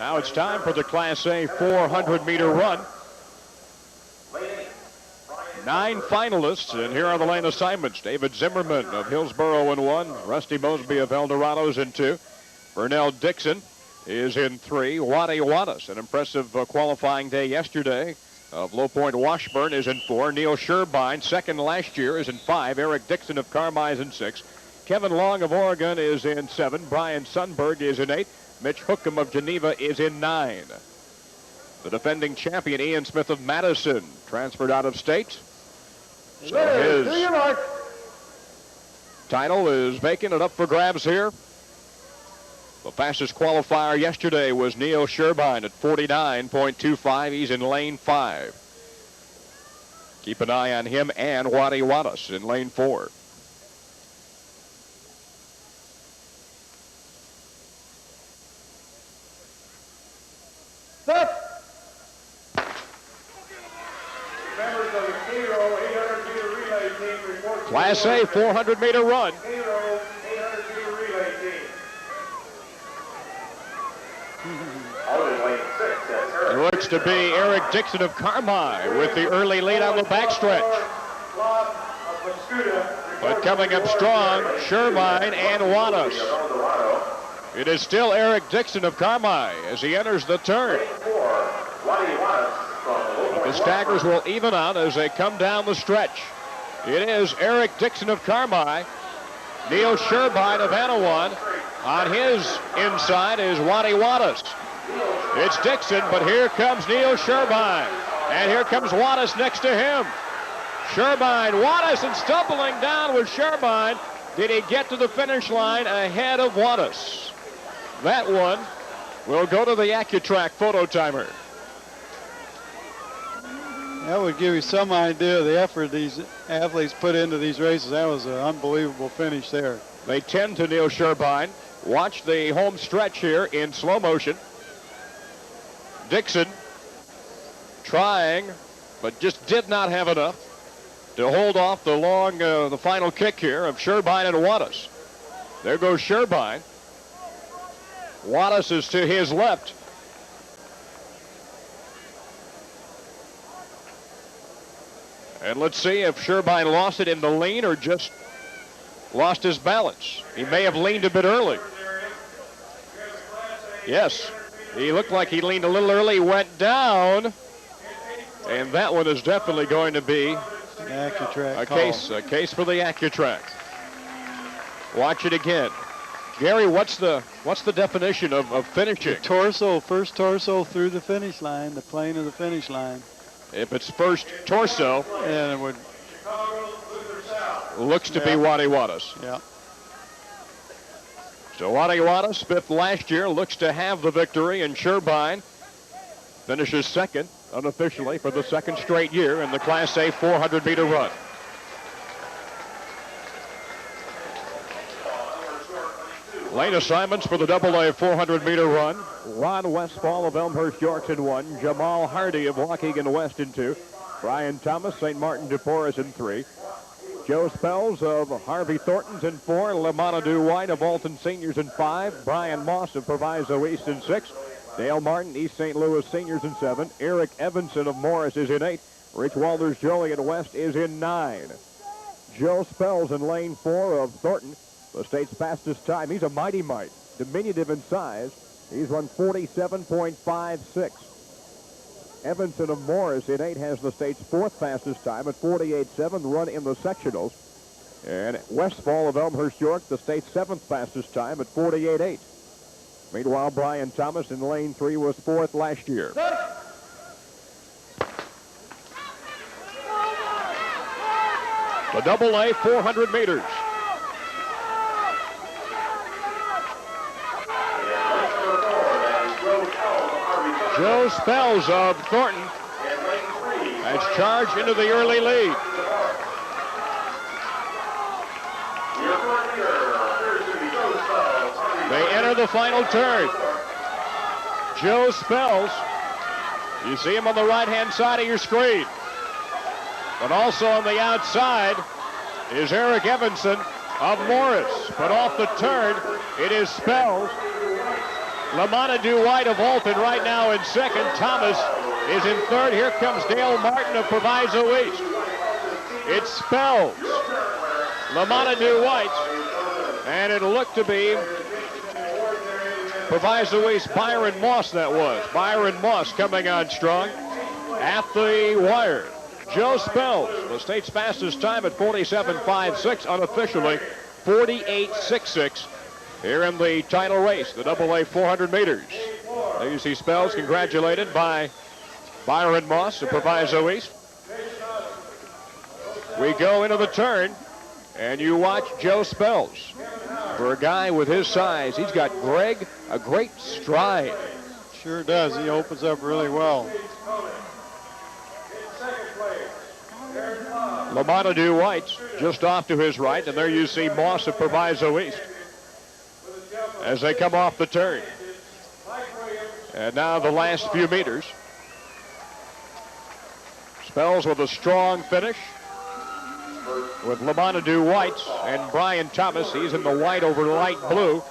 Now it's time for the Class A 400-meter run. 9 finalists, and here are the lane assignments. David Zimmerman of Hillsboro in 1. Rusty Mosby of Eldorado's in 2. Vernell Dixon is in 3. Waddy Wadas, an impressive qualifying day yesterday, of Lowpoint-Washburn is in 4. Neal Sherbeyn, second last year, is in 5. Eric Dixon of Carmi is in 6. Kevin Long of Oregon is in 7. Brian Sundberg is in 8. Mitch Hookham of Geneva is in 9. The defending champion, Ian Smith of Madison, transferred out of state. So his title is vacant and up for grabs here. The fastest qualifier yesterday was Neal Sherbeyn at 49.25. He's in lane 5. Keep an eye on him and Waddy Wadas in lane 4. Class A 400-meter run. It looks to be Eric Dixon of Carmi with the early lead on the backstretch. But coming up strong, Sherbeyn and Wadas. It is still Eric Dixon of Carmi as he enters the turn. But the staggers will even out as they come down the stretch. It is Eric Dixon of Carmi. Neal Sherbeyn of Annawan. On his inside is Waddy Wadas. It's Dixon, but here comes Neal Sherbeyn. And here comes Wadas next to him. Sherbeyn, Wadas, and stumbling down with Sherbeyn. Did he get to the finish line ahead of Wadas? That one will go to the AccuTrack photo timer. That would give you some idea of the effort these athletes put into these races. That was an unbelievable finish there. They tend to Neal Sherbeyn. Watch the home stretch here in slow motion. Dixon trying, but just did not have enough to hold off the long, the final kick here of Sherbeyn and Wadas. There goes Sherbeyn. Wadas is to his left. And let's see if Sherbeyn lost it in the lean or just lost his balance. He may have leaned a bit early. Yes, he looked like he leaned a little early, went down, and that one is definitely going to be a case for the AccuTrack. Watch it again. Gary, what's the definition of finishing? The torso, first torso through the finish line, the plane of the finish line. If it's first torso, and it would looks to be Waddy Wadas. Yeah. So Waddy Wadas, fifth last year, looks to have the victory, and Sherbeyn finishes second unofficially for the second straight year in the Class A 400-meter run. Lane assignments for the AA 400-meter run. Ron Westphal of Elmhurst Yorks in 1. Jahamal Hardy of Waukegan West in 2. Brian Thomas, St. Martin de Porres in 3. Joe Spells of Harvey Thornton's in 4. Lemonydue White of Alton Seniors in 5. Brian Moss of Proviso East in 6. Dale Martin, East St. Louis Seniors in 7. Eric Evenson of Morris is in 8. Rich Walters Joliet West is in 9. Joe Spells in lane 4 of Thornton, the state's fastest time. He's a mighty mite, diminutive in size. He's run 47.56. Evenson of Morris in 8 has the state's fourth fastest time at 48.7, run in the sectionals. And Westphal of Elmhurst York, the state's seventh fastest time at 48.8. Meanwhile, Brian Thomas in lane 3 was fourth last year. The AA 400 meters. Joe Spells of Thornton has charged into the early lead. They enter the final turn. Joe Spells, you see him on the right-hand side of your screen. But also on the outside is Eric Evenson of Morris. But off the turn, it is Spells. Lemonydue White of Alton right now in second. Thomas is in third. Here comes Dale Martin of Proviso East. It spells Lemonydue White, and it looked to be Proviso East Byron Moss that was. Byron Moss coming on strong at the wire. Joe Spells, the state's fastest time at 47.56, unofficially 48.66 here in the title race, the AA 400 meters. There you see Spells congratulated by Byron Moss of Proviso East. We go into the turn, and you watch Joe Spells. For a guy with his size, he's got a great stride. Sure does. He opens up really well. Lemonydue White's just off to his right, and there you see Moss of Proviso East as they come off the turn. And now the last few meters. Spells with a strong finish with Lemonydue White and Brian Thomas. He's in the white over light blue.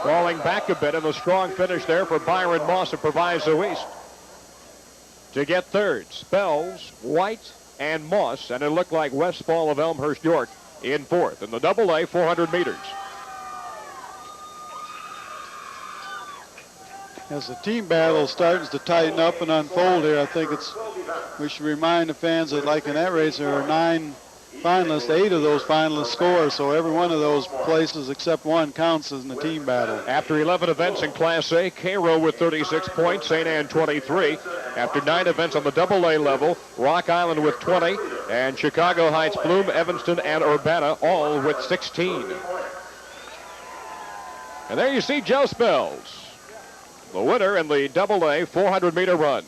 Falling back a bit, and the strong finish there for Byron Moss of Proviso East to get third. Spells, White, and Moss, and it looked like Westphal of Elmhurst York in fourth in the AA 400 meters. As the team battle starts to tighten up and unfold here, I think we should remind the fans that, like in that race, there are 9 finalists. 8 of those finalists score, so every one of those places except one counts as in the team battle. After 11 events in Class A, Cairo with 36 points, St. Anne 23. After 9 events on the AA level, Rock Island with 20, and Chicago Heights, Bloom, Evanston, and Urbana all with 16. And there you see Joe Spells, the winner in the AA 400-meter run.